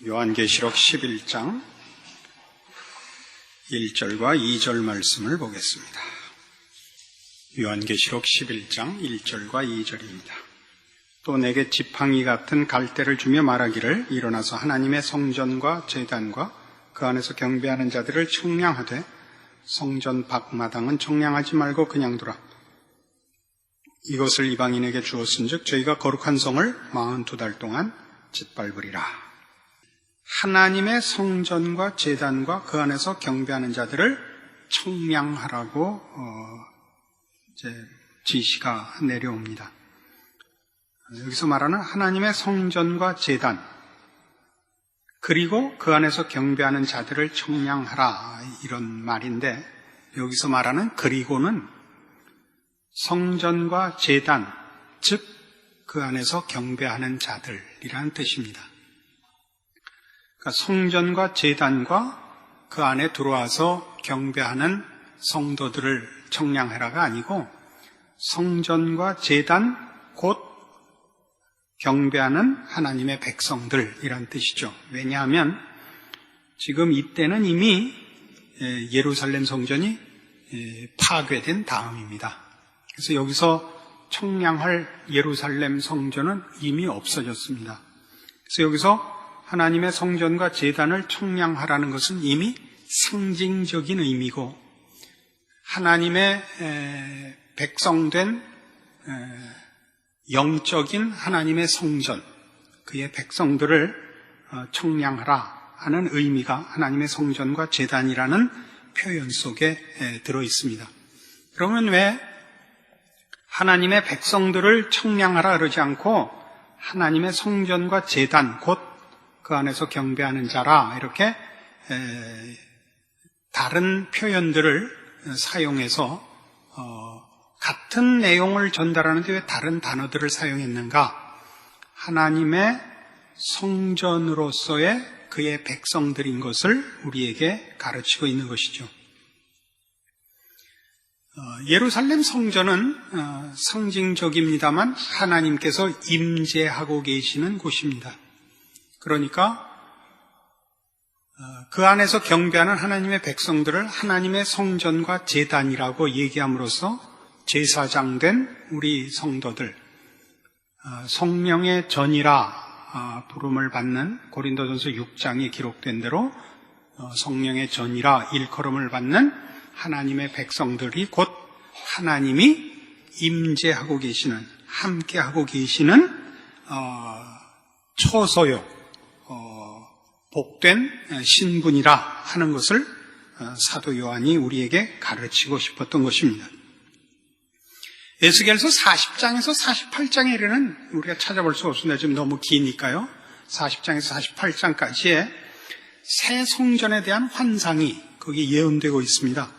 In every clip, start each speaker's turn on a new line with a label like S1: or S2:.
S1: 요한계시록 11장 1절과 2절 말씀을 보겠습니다. 요한계시록 11장 1절과 2절입니다. 또 내게 지팡이 같은 갈대를 주며 말하기를 일어나서 하나님의 성전과 제단과 그 안에서 경배하는 자들을 청량하되 성전 밖마당은 청량하지 말고 그냥 두라. 이것을 이방인에게 주었은즉 저희가 거룩한 성을 42달 동안 짓밟으리라. 하나님의 성전과 제단과 그 안에서 경배하는 자들을 청량하라고 지시가 내려옵니다. 여기서 말하는 하나님의 성전과 제단, 그리고 그 안에서 경배하는 자들을 청량하라, 이런 말인데, 여기서 말하는 그리고는 성전과 제단, 즉 그 안에서 경배하는 자들이라는 뜻입니다. 그러니까 성전과 제단과 그 안에 들어와서 경배하는 성도들을 청량하라가 아니고 성전과 제단, 곧 경배하는 하나님의 백성들이란 뜻이죠. 왜냐하면 지금 이때는 이미 예루살렘 성전이 파괴된 다음입니다. 그래서 여기서 청량할 예루살렘 성전은 이미 없어졌습니다. 그래서 여기서 하나님의 성전과 제단을 청량하라는 것은 이미 상징적인 의미고, 하나님의 백성된 영적인 하나님의 성전, 그의 백성들을 청량하라 하는 의미가 하나님의 성전과 제단이라는 표현 속에 들어 있습니다. 그러면 왜 하나님의 백성들을 청량하라 그러지 않고 하나님의 성전과 제단, 곧 그 안에서 경배하는 자라, 이렇게 다른 표현들을 사용해서 같은 내용을 전달하는데 왜 다른 단어들을 사용했는가? 하나님의 성전으로서의 그의 백성들인 것을 우리에게 가르치고 있는 것이죠. 예루살렘 성전은 상징적입니다만 하나님께서 임재하고 계시는 곳입니다. 그러니까 그 안에서 경배하는 하나님의 백성들을 하나님의 성전과 제단이라고 얘기함으로써 제사장된 우리 성도들, 성령의 전이라 부름을 받는, 고린도전서 6장에 기록된 대로 성령의 전이라 일컬음을 받는 하나님의 백성들이 곧 하나님이 임재하고 계시는, 함께하고 계시는 초소요, 복된 신분이라 하는 것을 사도 요한이 우리에게 가르치고 싶었던 것입니다. 에스겔서 40장에서 48장에 이르는 우리가 찾아볼 수 없습니다. 지금 너무 기니까요. 40장에서 48장까지의 새 성전에 대한 환상이 거기 예언되고 있습니다.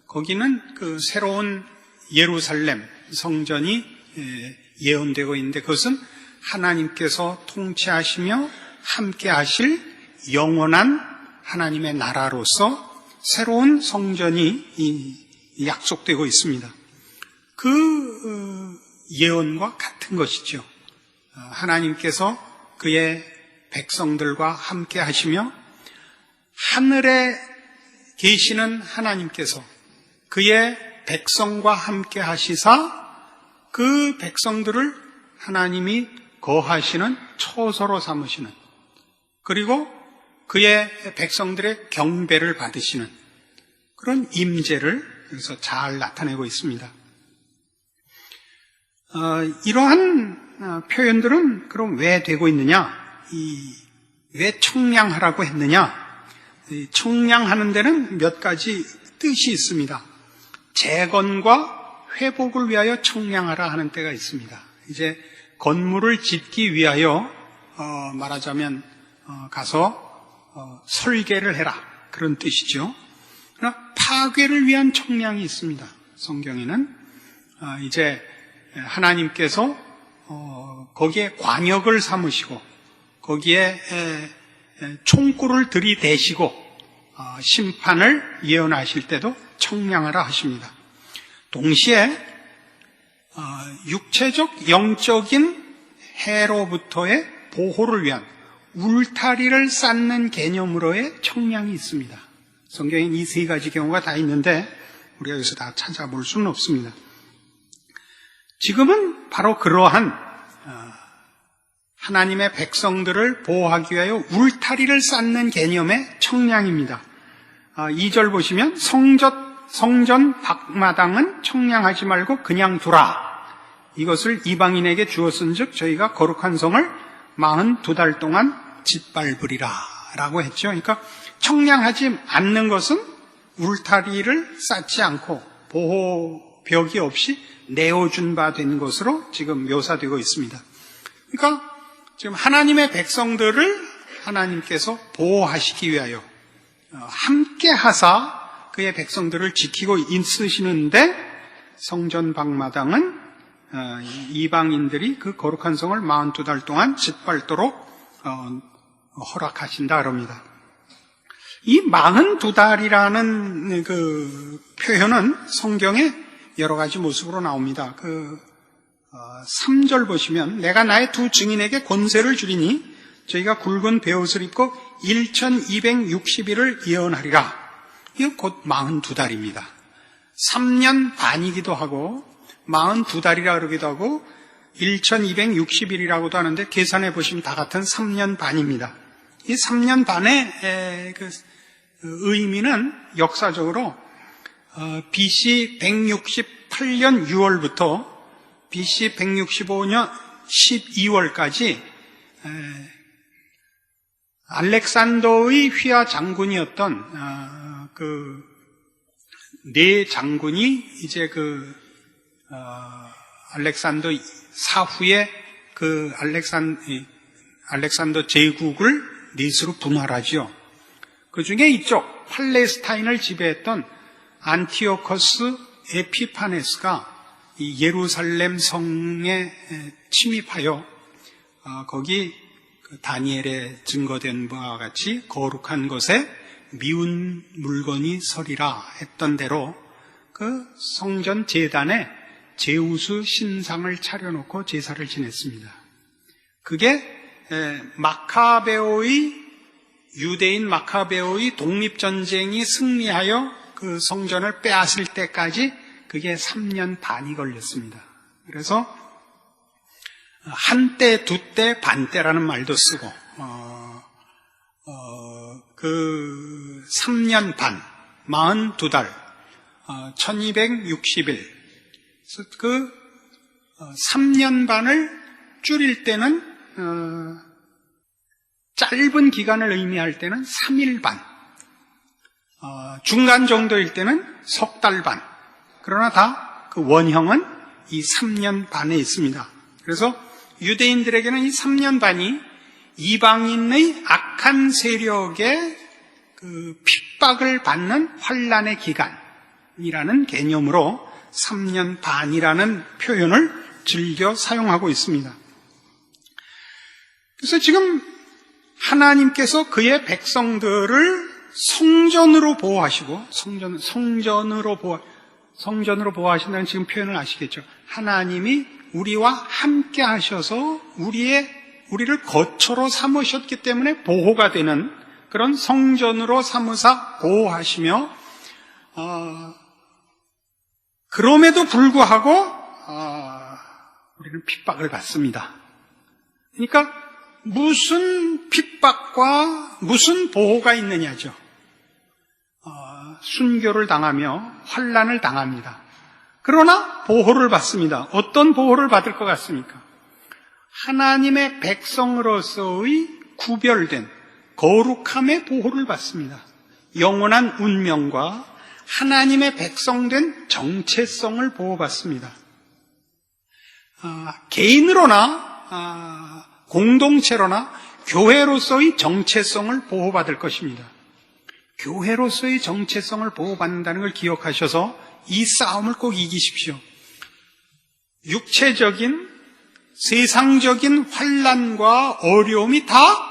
S1: 거기는 그 새로운 예루살렘 성전이 예언되고 있는데, 그것은 하나님께서 통치하시며 함께 하실 영원한 하나님의 나라로서 새로운 성전이 약속되고 있습니다. 그 예언과 같은 것이죠. 하나님께서 그의 백성들과 함께 하시며 하늘에 계시는 하나님께서 그의 백성과 함께 하시사 그 백성들을 하나님이 거하시는 초소로 삼으시는, 그리고 그의 백성들의 경배를 받으시는 그런 임재를 여기서 잘 나타내고 있습니다. 이러한 표현들은 그럼 왜 되고 있느냐? 왜 청량하라고 했느냐? 청량하는 데는 몇 가지 뜻이 있습니다. 재건과 회복을 위하여 청량하라 하는 때가 있습니다. 이제 건물을 짓기 위하여 말하자면 가서 설계를 해라, 그런 뜻이죠. 그러나 파괴를 위한 청량이 있습니다. 성경에는 이제 하나님께서 거기에 관역을 삼으시고 거기에 총구를 들이대시고 심판을 예언하실 때도 청량하라 하십니다. 동시에 육체적 영적인 해로부터의 보호를 위한, 울타리를 쌓는 개념으로의 청량이 있습니다. 성경엔 이 세 가지 경우가 다 있는데 우리가 여기서 다 찾아볼 수는 없습니다. 지금은 바로 그러한 하나님의 백성들을 보호하기 위하여 울타리를 쌓는 개념의 청량입니다. 2절 보시면 성전 밖마당은 청량하지 말고 그냥 두라. 이것을 이방인에게 주었은즉 저희가 거룩한 성을 42달 동안 짓밟으리라 라고 했죠. 그러니까 청량하지 않는 것은 울타리를 쌓지 않고 보호벽이 없이 내어준 바 된 것으로 지금 묘사되고 있습니다. 그러니까 지금 하나님의 백성들을 하나님께서 보호하시기 위하여 함께 하사 그의 백성들을 지키고 있으시는데 성전 밖마당은 이방인들이 그 거룩한 성을 42달 동안 짓밟도록 허락하신다 그럽니다. 이 42달이라는 그 표현은 성경에 여러 가지 모습으로 나옵니다. 3절 보시면 내가 나의 두 증인에게 권세를 주리니 저희가 굵은 베옷을 입고 1260일을 예언하리라. 이건 곧 42달입니다. 3년 반이기도 하고 42달이라 그러기도 하고 1260일이라고도 하는데 계산해 보시면 다 같은 3년 반입니다. 이 3년 반의 그 의미는 역사적으로 BC 168년 6월부터 BC 165년 12월까지 알렉산더의 휘하 장군이었던 그 네 장군이 이제 알렉산더 사후에 그 알렉산더 제국을 넷으로 분할하죠. 그 중에 이쪽 팔레스타인을 지배했던 안티오커스 에피파네스가 이 예루살렘 성에 침입하여 거기 다니엘에 증거된 바와 같이 거룩한 것에 미운 물건이 서리라 했던 대로 그 성전 제단에 제우스 신상을 차려놓고 제사를 지냈습니다. 그게 유대인 마카베오의 독립전쟁이 승리하여 그 성전을 빼앗을 때까지 그게 3년 반이 걸렸습니다. 그래서 한때, 두때, 반때라는 말도 쓰고 그 3년 반, 42달, 1260일 그 3년 반을 줄일 때는 짧은 기간을 의미할 때는 3일 반, 중간 정도일 때는 석 달 반. 그러나 다 그 원형은 이 3년 반에 있습니다. 그래서 유대인들에게는 이 3년 반이 이방인의 악한 세력의 그 핍박을 받는 환난의 기간이라는 개념으로 3년 반이라는 표현을 즐겨 사용하고 있습니다. 그래서 지금 하나님께서 그의 백성들을 성전으로 보호하시고 성전으로 보호하신다는 지금 표현을 아시겠죠? 하나님이 우리와 함께 하셔서 우리를 거처로 삼으셨기 때문에 보호가 되는 그런 성전으로 삼으사 보호하시며 그럼에도 불구하고 우리는 핍박을 받습니다. 그러니까 무슨 핍박과 무슨 보호가 있느냐죠. 순교를 당하며 환난을 당합니다. 그러나 보호를 받습니다. 어떤 보호를 받을 것 같습니까? 하나님의 백성으로서의 구별된 거룩함의 보호를 받습니다. 영원한 운명과 하나님의 백성된 정체성을 보호받습니다. 개인으로나 공동체로나 교회로서의 정체성을 보호받을 것입니다. 교회로서의 정체성을 보호받는다는 걸 기억하셔서 이 싸움을 꼭 이기십시오. 육체적인 세상적인 환난과 어려움이 다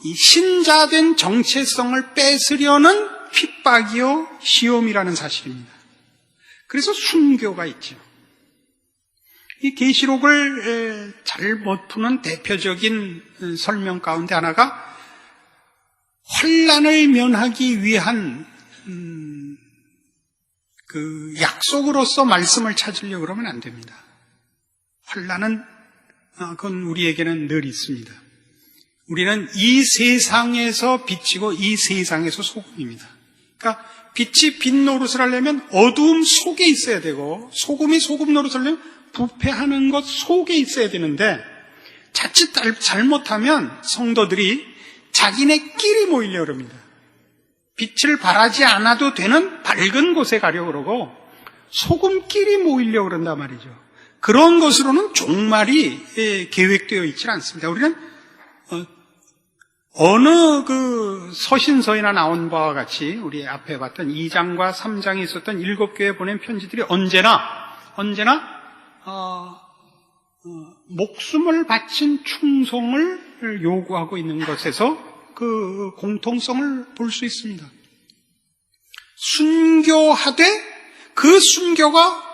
S1: 이 신자된 정체성을 뺏으려는 핍박이요 시험이라는 사실입니다. 그래서 순교가 있죠. 이 계시록을 잘 못 푸는 대표적인 설명 가운데 하나가 환난을 면하기 위한 그 약속으로서 말씀을 찾으려고 그러면 안 됩니다. 환난은 그건 우리에게는 늘 있습니다. 우리는 이 세상에서 빛이고 이 세상에서 소금입니다. 그러니까 빛이 빛 노릇을 하려면 어두움 속에 있어야 되고 소금이 소금 노릇을 하려면 부패하는 것 속에 있어야 되는데 자칫 잘못하면 성도들이 자기네끼리 모이려고 합니다. 빛을 발하지 않아도 되는 밝은 곳에 가려고 그러고 소금끼리 모이려고 그런단 말이죠. 그런 것으로는 종말이 계획되어 있지 않습니다. 우리는 어느 그 서신서에나 나온 바와 같이 우리 앞에 봤던 2장과 3장에 있었던 7교회에 보낸 편지들이 언제나 목숨을 바친 충성을 요구하고 있는 것에서 그 공통성을 볼 수 있습니다. 순교하되 그 순교가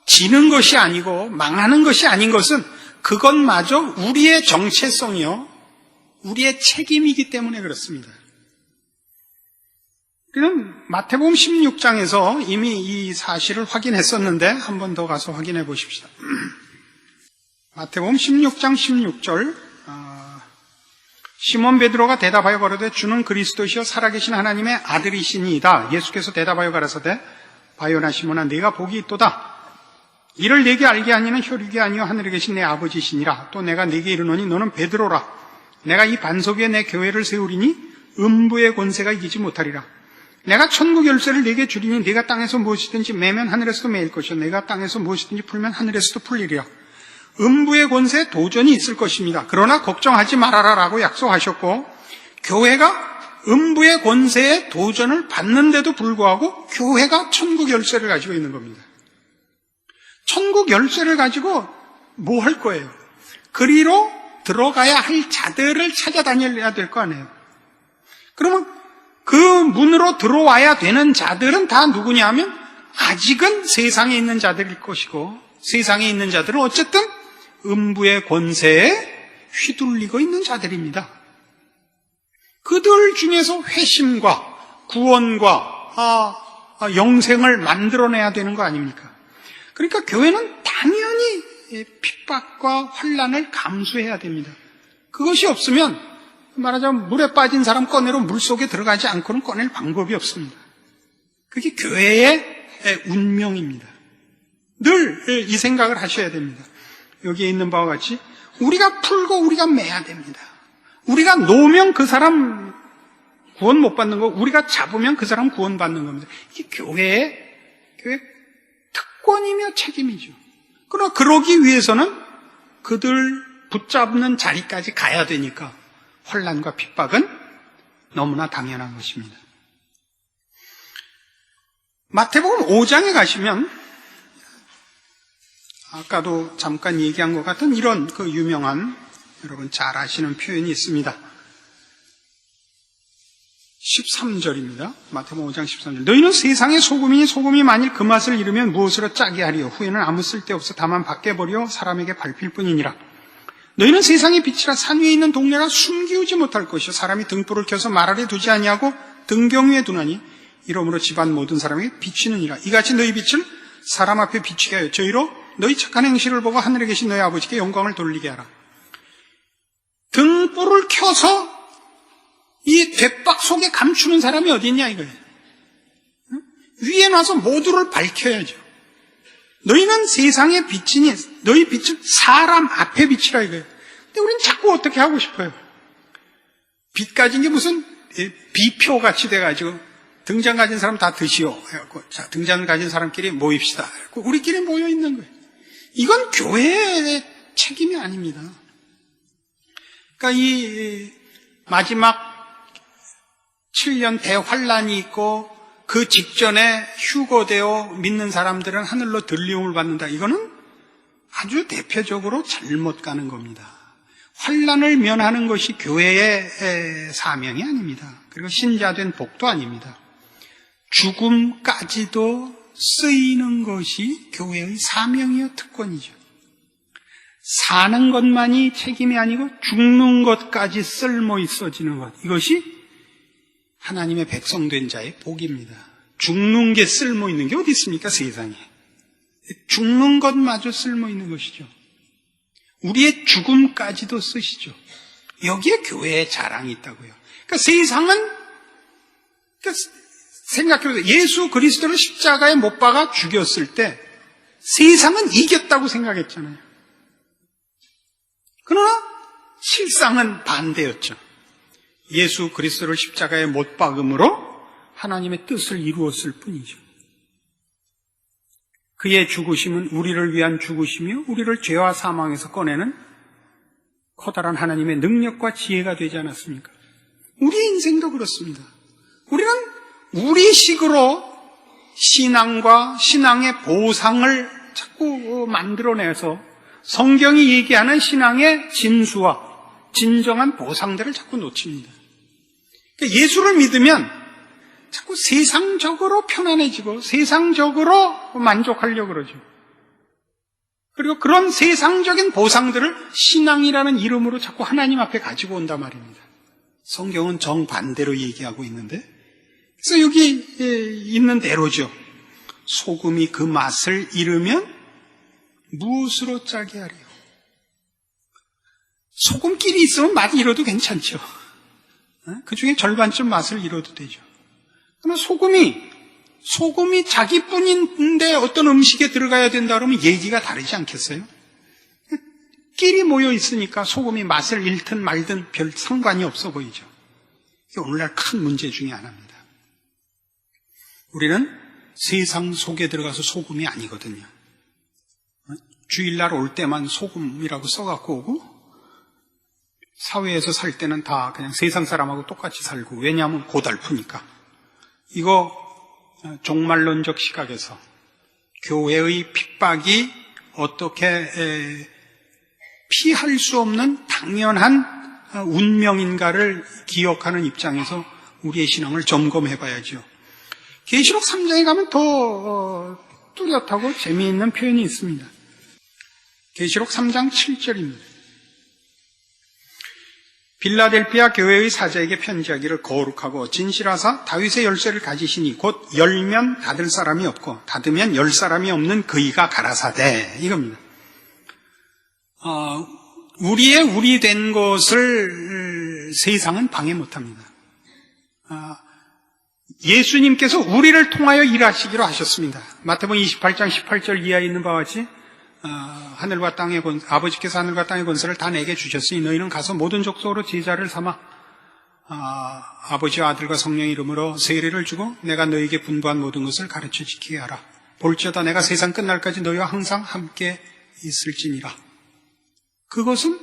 S1: 지는 것이 아니고 망하는 것이 아닌 것은 그것마저 우리의 정체성이요 우리의 책임이기 때문에 그렇습니다. 우리는 마태복음 16장에서 이미 이 사실을 확인했었는데 한 번 더 가서 확인해 보십시다. 마태복음 16장 16절 시몬 베드로가 대답하여 가로되 주는 그리스도시요 살아계신 하나님의 아들이시니이다. 예수께서 대답하여 가라사대 바요나 시몬아 네가 복이 있도다. 이를 내게 알게 하니는 혈육이 아니요 하늘에 계신 내 아버지시니라. 또 내가 네게 이르노니 너는 베드로라. 내가 이 반석 위에 내 교회를 세우리니 음부의 권세가 이기지 못하리라. 내가 천국 열쇠를 네게 주리니 네가 땅에서 무엇이든지 매면 하늘에서도 매일 것이요 내가 땅에서 무엇이든지 풀면 하늘에서도 풀리리라. 음부의 권세에 도전이 있을 것입니다. 그러나 걱정하지 말아라라고 약속하셨고 교회가 음부의 권세에 도전을 받는데도 불구하고 교회가 천국 열쇠를 가지고 있는 겁니다. 천국 열쇠를 가지고 뭐 할 거예요? 그리로 들어가야 할 자들을 찾아다녀야 될 거 아니에요. 그러면 그 문으로 들어와야 되는 자들은 다 누구냐 하면 아직은 세상에 있는 자들일 것이고 세상에 있는 자들은 어쨌든 음부의 권세에 휘둘리고 있는 자들입니다. 그들 중에서 회심과 구원과 영생을 만들어내야 되는 거 아닙니까? 그러니까 교회는 당연히 핍박과 환난을 감수해야 됩니다. 그것이 없으면 말하자면 물에 빠진 사람 꺼내로 물속에 들어가지 않고는 꺼낼 방법이 없습니다. 그게 교회의 운명입니다. 늘 이 생각을 하셔야 됩니다. 여기에 있는 바와 같이 우리가 풀고 우리가 매야 됩니다. 우리가 놓으면 그 사람 구원 못 받는 거, 우리가 잡으면 그 사람 구원 받는 겁니다. 이게 교회의 특권이며 책임이죠. 그러나 그러기 위해서는 그들 붙잡는 자리까지 가야 되니까 환난과 핍박은 너무나 당연한 것입니다. 마태복음 5장에 가시면 아까도 잠깐 얘기한 것 같은 이런 그 유명한 여러분 잘 아시는 표현이 있습니다. 13절입니다. 마태복음 5장 13절. 너희는 세상의 소금이니 소금이 만일 그 맛을 잃으면 무엇으로 짜게 하리요? 후에는 아무 쓸데없어 다만 밖에 버려 사람에게 밟힐 뿐이니라. 너희는 세상의 빛이라 산 위에 있는 동네라 숨기우지 못할 것이요 사람이 등불을 켜서 말 아래 두지 아니하고 등경 위에 두나니 이러므로 집안 모든 사람에게 비치느니라. 이같이 너희 빛을 사람 앞에 비치게 하여 저희로 너희 착한 행실을 보고 하늘에 계신 너희 아버지께 영광을 돌리게 하라. 등불을 켜서 이 갯박 속에 감추는 사람이 어디 있냐 이거예요. 위에 나서 모두를 밝혀야죠. 너희는 세상의 빛이니 너희 빛을 사람 앞에 비치라 이거예요. 근데 우리는 자꾸 어떻게 하고 싶어요? 빛 가진 게 무슨 비표같이 돼가지고 등잔 가진 사람 다 드시오 해갖고 자 등잔 가진 사람끼리 모입시다. 우리끼리 모여 있는 거예요. 이건 교회의 책임이 아닙니다. 그러니까 이 마지막 7년 대환란이 있고 그 직전에 휴거되어 믿는 사람들은 하늘로 들림을 받는다. 이거는 아주 대표적으로 잘못 가는 겁니다. 환란을 면하는 것이 교회의 사명이 아닙니다. 그리고 신자된 복도 아닙니다. 죽음까지도 쓰이는 것이 교회의 사명이요 특권이죠. 사는 것만이 책임이 아니고 죽는 것까지 쓸모 있어지는 것, 이것이 하나님의 백성된 자의 복입니다. 죽는 게 쓸모 있는 게 어디 있습니까, 세상에. 죽는 것마저 쓸모 있는 것이죠. 우리의 죽음까지도 쓰시죠. 여기에 교회의 자랑이 있다고요. 그러니까 세상은, 생각해보세요. 예수 그리스도를 십자가에 못 박아 죽였을 때 세상은 이겼다고 생각했잖아요. 그러나 실상은 반대였죠. 예수 그리스도를 십자가에 못 박음으로 하나님의 뜻을 이루었을 뿐이죠. 그의 죽으심은 우리를 위한 죽으시며 우리를 죄와 사망에서 꺼내는 커다란 하나님의 능력과 지혜가 되지 않았습니까? 우리 인생도 그렇습니다. 우리는 우리식으로 신앙과 신앙의 보상을 자꾸 만들어내서 성경이 얘기하는 신앙의 진수와 진정한 보상들을 자꾸 놓칩니다. 그러니까 예수를 믿으면 자꾸 세상적으로 편안해지고 세상적으로 만족하려고 그러죠. 그리고 그런 세상적인 보상들을 신앙이라는 이름으로 자꾸 하나님 앞에 가지고 온단 말입니다. 성경은 정반대로 얘기하고 있는데, 그래서 여기 있는 대로죠. 소금이 그 맛을 잃으면 무엇으로 짜게 하리요? 소금끼리 있으면 맛이 잃어도 괜찮죠. 그 중에 절반쯤 맛을 잃어도 되죠. 그러나 소금이 자기뿐인데 어떤 음식에 들어가야 된다 그러면 얘기가 다르지 않겠어요? 끼리 모여 있으니까 소금이 맛을 잃든 말든 별 상관이 없어 보이죠. 이게 오늘날 큰 문제 중에 하나입니다. 우리는 세상 속에 들어가서 소금이 아니거든요. 주일날 올 때만 소금이라고 써갖고 오고 사회에서 살 때는 다 그냥 세상 사람하고 똑같이 살고, 왜냐하면 고달프니까. 이거 종말론적 시각에서 교회의 핍박이 어떻게 피할 수 없는 당연한 운명인가를 기억하는 입장에서 우리의 신앙을 점검해 봐야죠. 계시록 3장에 가면 더 뚜렷하고 재미있는 표현이 있습니다. 계시록 3장 7절입니다. 빌라델피아 교회의 사자에게 편지하기를, 거룩하고 진실하사 다윗의 열쇠를 가지시니 곧 열면 닫을 사람이 없고 닫으면 열 사람이 없는 그이가 가라사대, 이겁니다. 우리의 우리 된 것을 세상은 방해 못합니다. 예수님께서 우리를 통하여 일하시기로 하셨습니다. 마태복음 28장 18절 이하에 있는 바와 같이 하늘과 땅의 아버지께서 하늘과 땅의 권세를 다 내게 주셨으니 너희는 가서 모든 족속으로 제자를 삼아 아버지와 아들과 성령의 이름으로 세례를 주고 내가 너희에게 분부한 모든 것을 가르쳐 지키게 하라. 볼지어다 내가 세상 끝날까지 너희와 항상 함께 있을지니라. 그것은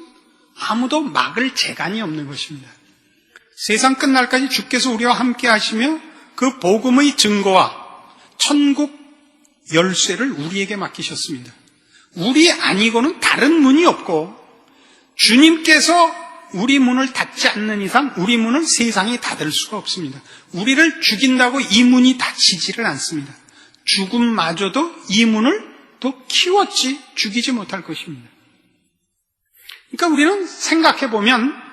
S1: 아무도 막을 재간이 없는 것입니다. 세상 끝날까지 주께서 우리와 함께 하시며 그 복음의 증거와 천국 열쇠를 우리에게 맡기셨습니다. 우리 아니고는 다른 문이 없고, 주님께서 우리 문을 닫지 않는 이상 우리 문을 세상이 닫을 수가 없습니다. 우리를 죽인다고 이 문이 닫히지를 않습니다. 죽음마저도 이 문을 더 키웠지 죽이지 못할 것입니다. 그러니까 우리는 생각해보면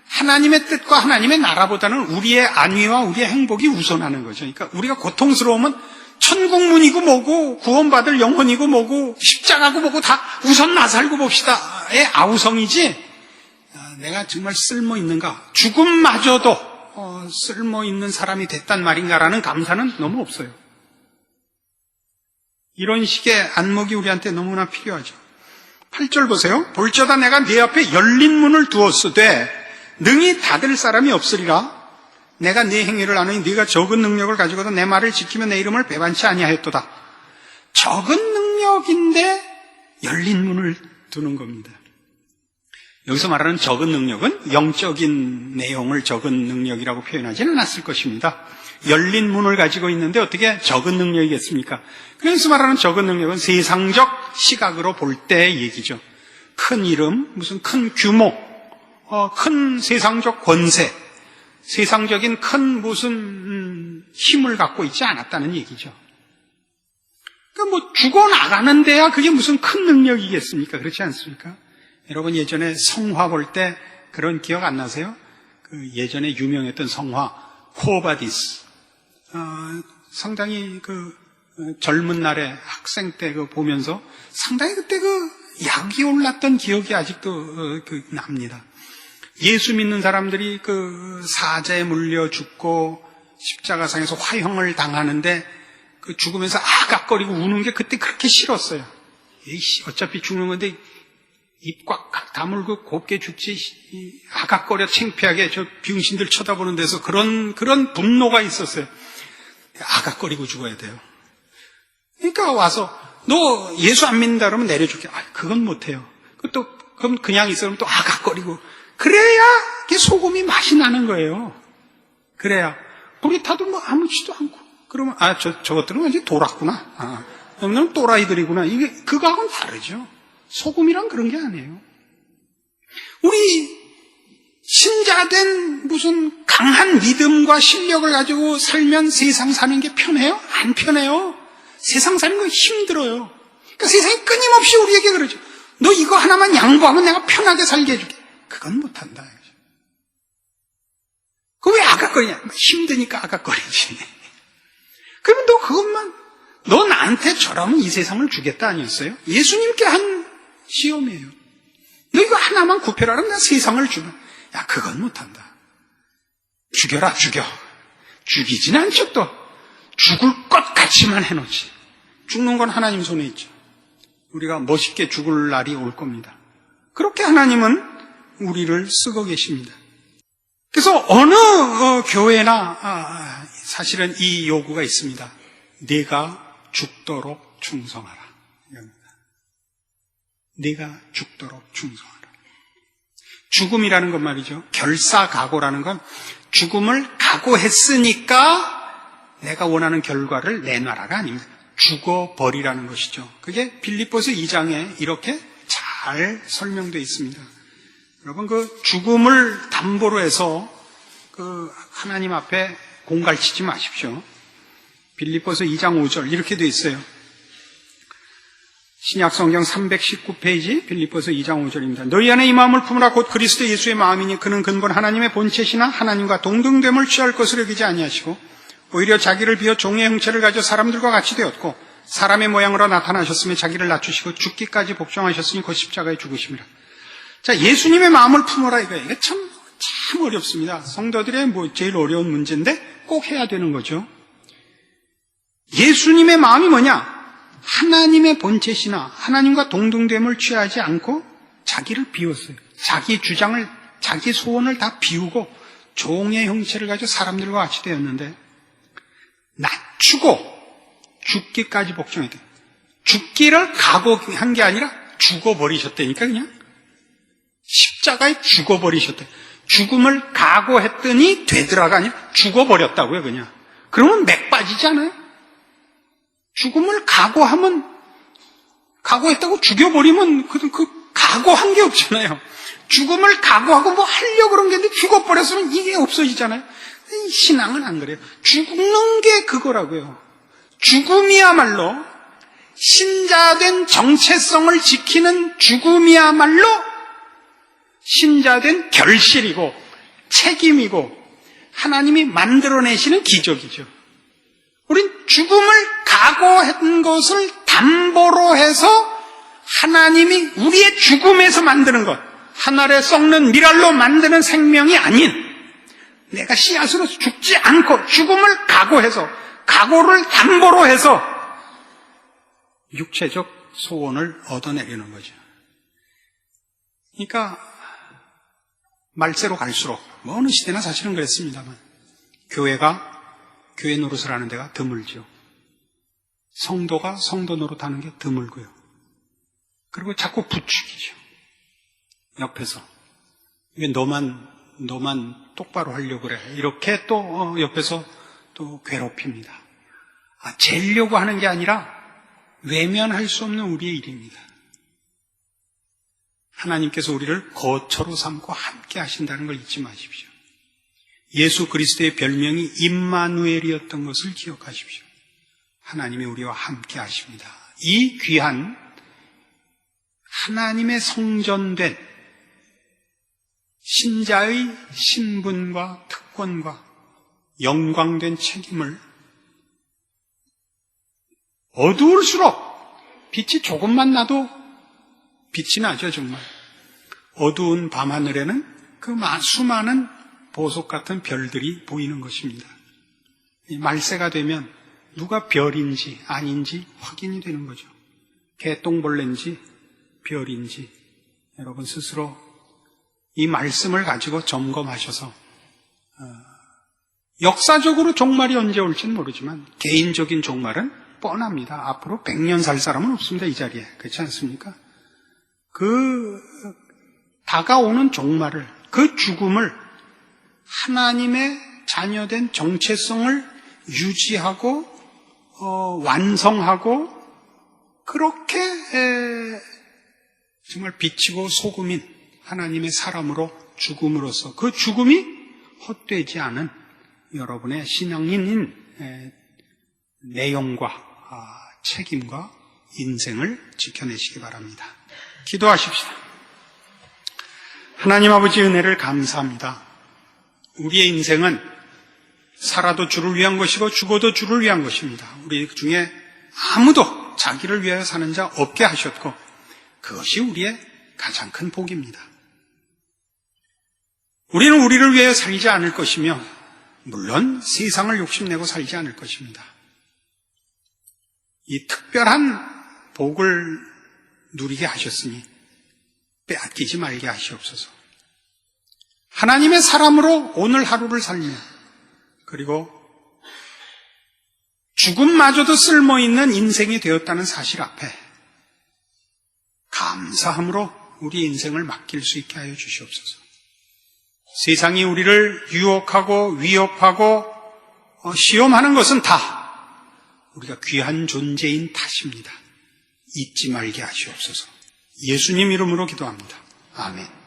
S1: 하나님의 뜻과 하나님의 나라보다는 우리의 안위와 우리의 행복이 우선하는 거죠. 그러니까 우리가 고통스러우면 천국문이고 뭐고 구원받을 영혼이고 뭐고 십자가고 뭐고 다 우선 나 살고 봅시다의 아우성이지, 내가 정말 쓸모있는가, 죽음마저도 쓸모있는 사람이 됐단 말인가라는 감사는 너무 없어요. 이런 식의 안목이 우리한테 너무나 필요하죠. 8절 보세요. 볼지어다 내가 네 앞에 열린 문을 두었으되 능히 닫을 사람이 없으리라. 내가 네 행위를 아노니 네가 적은 능력을 가지고도 내 말을 지키며 내 이름을 배반치 아니하였도다. 적은 능력인데 열린 문을 두는 겁니다. 여기서 말하는 적은 능력은 영적인 내용을 적은 능력이라고 표현하지는 않았을 것입니다. 열린 문을 가지고 있는데 어떻게 적은 능력이겠습니까? 그래서 말하는 적은 능력은 세상적 시각으로 볼 때의 얘기죠. 큰 이름, 무슨 큰 규모, 큰 세상적 권세, 세상적인 큰 무슨 힘을 갖고 있지 않았다는 얘기죠. 그러니까 뭐 죽어나가는 데야 그게 무슨 큰 능력이겠습니까? 그렇지 않습니까? 여러분 예전에 성화 볼 때 그런 기억 안 나세요? 그 예전에 유명했던 성화 쿠오바디스. 상당히 젊은 날에 학생 때 보면서 상당히 그때 약이 올랐던 기억이 아직도 납니다. 예수 믿는 사람들이 사자에 물려 죽고 십자가상에서 화형을 당하는데 죽으면서 아각거리고 우는 게 그때 그렇게 싫었어요. 어차피 죽는 건데 입 꽉 다물고 곱게 죽지 아각거려 창피하게 저 병신들 쳐다보는 데서 그런 분노가 있었어요. 아각거리고 죽어야 돼요. 그러니까 와서 너 예수 안 믿는다 그러면 내려줄게. 그건 못해요. 그럼 그냥 있으면 또 아각거리고 그래야 이게 소금이 맛이 나는 거예요. 그래야 불이 타도 아무렇지도 않고 그러면 저것들은 완전히 돌았구나. 너는 또라이들이구나. 이게 그거하고는 다르죠. 소금이란 그런 게 아니에요. 우리 신자된 무슨 강한 믿음과 실력을 가지고 살면 세상 사는 게 편해요? 안 편해요. 세상 사는 거 힘들어요. 그러니까 세상이 끊임없이 우리에게 그러죠. 너 이거 하나만 양보하면 내가 편하게 살게 해줄게. 그건 못한다. 그거 왜 아각거리냐? 힘드니까 아각거리지. 그러면 너 나한테 저라면 이 세상을 주겠다 아니었어요? 예수님께 한 시험이에요. 너 이거 하나만 구별하라 내가 세상을 주면 그건 못한다. 죽여라 죽여. 죽이진 않죠 또. 죽을 것 같이만 해놓지. 죽는 건 하나님 손에 있죠. 우리가 멋있게 죽을 날이 올 겁니다. 그렇게 하나님은 우리를 쓰고 계십니다. 그래서 어느 교회나 사실은 이 요구가 있습니다. 네가 죽도록 충성하라. 네가 죽도록 충성하라. 죽음이라는 건 말이죠. 결사각오라는 건 죽음을 각오했으니까 내가 원하는 결과를 내놔라가 아닙니다. 죽어버리라는 것이죠. 그게 빌립보서 2장에 이렇게 잘 설명되어 있습니다. 여러분 죽음을 담보로 해서 하나님 앞에 공갈치지 마십시오. 빌립보서 2장 5절 이렇게 되어 있어요. 신약성경 319페이지 빌립보서 2장 5절입니다. 너희 안에 이 마음을 품으라. 곧 그리스도 예수의 마음이니 그는 근본 하나님의 본체시나 하나님과 동등됨을 취할 것을 여기지 아니하시고 오히려 자기를 비워 종의 형체를 가져 사람들과 같이 되었고 사람의 모양으로 나타나셨으며 자기를 낮추시고 죽기까지 복종하셨으니 곧 십자가에 죽으심이라. 자, 예수님의 마음을 품어라 이게 참 어렵습니다. 성도들의 제일 어려운 문제인데 꼭 해야 되는 거죠. 예수님의 마음이 뭐냐? 하나님의 본체시나 하나님과 동등됨을 취하지 않고 자기를 비웠어요. 자기 주장을, 자기 소원을 다 비우고 종의 형체를 가지고 사람들과 같이 되었는데 낮추고 죽기까지 복종했대. 죽기를 각오한 게 아니라 죽어버리셨다니까 그냥. 십자가에 죽어버리셨대. 죽음을 각오했더니 되더라가 아니라 죽어버렸다고요 그냥. 그러면 맥 빠지잖아요. 죽음을 각오했다고 죽여버리면 각오한 게 없잖아요. 죽음을 각오하고 하려고 그런 게 있는데 죽어버렸으면 이게 없어지잖아요. 신앙은 안 그래요. 죽는 게 그거라고요. 죽음이야말로 신자된 정체성을 지키는 죽음이야말로 신자된 결실이고 책임이고 하나님이 만들어내시는 기적이죠. 우린 죽음을 각오한 것을 담보로 해서 하나님이 우리의 죽음에서 만드는 것, 하늘에 썩는 미랄로 만드는 생명이 아닌 내가 씨앗으로 죽지 않고 죽음을 각오해서 각오를 담보로 해서 육체적 소원을 얻어내려는 거죠. 그러니까 말세로 갈수록 어느 시대나 사실은 그랬습니다만 교회 노릇을 하는 데가 드물죠. 성도가 성도 노릇하는 게 드물고요. 그리고 자꾸 부추기죠. 옆에서 왜 너만 똑바로 하려고 그래. 이렇게 또 옆에서 또 괴롭힙니다. 재려고 하는 게 아니라 외면할 수 없는 우리의 일입니다. 하나님께서 우리를 거처로 삼고 함께 하신다는 걸 잊지 마십시오. 예수 그리스도의 별명이 임마누엘이었던 것을 기억하십시오. 하나님이 우리와 함께 하십니다. 이 귀한 하나님의 성전된 신자의 신분과 특권과 영광된 책임을 어두울수록 빛이 조금만 나도 빛이 나죠, 정말. 어두운 밤하늘에는 그 수많은 보석 같은 별들이 보이는 것입니다. 말세가 되면 누가 별인지 아닌지 확인이 되는 거죠. 개똥벌레인지 별인지 여러분 스스로 이 말씀을 가지고 점검하셔서 역사적으로 종말이 언제 올지는 모르지만 개인적인 종말은 뻔합니다. 앞으로 100년 살 사람은 없습니다. 이 자리에. 그렇지 않습니까? 그 다가오는 종말을, 그 죽음을 하나님의 자녀된 정체성을 유지하고 완성하고 그렇게 정말 비치고 소금인 하나님의 사람으로 죽음으로써 그 죽음이 헛되지 않은 여러분의 신앙인인 내용과 책임과 인생을 지켜내시기 바랍니다. 기도하십시다. 하나님 아버지 은혜를 감사합니다. 우리의 인생은 살아도 주를 위한 것이고 죽어도 주를 위한 것입니다. 우리 중에 아무도 자기를 위하여 사는 자 없게 하셨고 그것이 우리의 가장 큰 복입니다. 우리는 우리를 위하여 살지 않을 것이며 물론 세상을 욕심내고 살지 않을 것입니다. 이 특별한 복을 누리게 하셨으니 빼앗기지 말게 하시옵소서. 하나님의 사람으로 오늘 하루를 살며 그리고 죽음마저도 쓸모있는 인생이 되었다는 사실 앞에 감사함으로 우리 인생을 맡길 수 있게 하여 주시옵소서. 세상이 우리를 유혹하고 위협하고 시험하는 것은 다 우리가 귀한 존재인 탓입니다. 잊지 말게 하시옵소서. 예수님 이름으로 기도합니다. 아멘.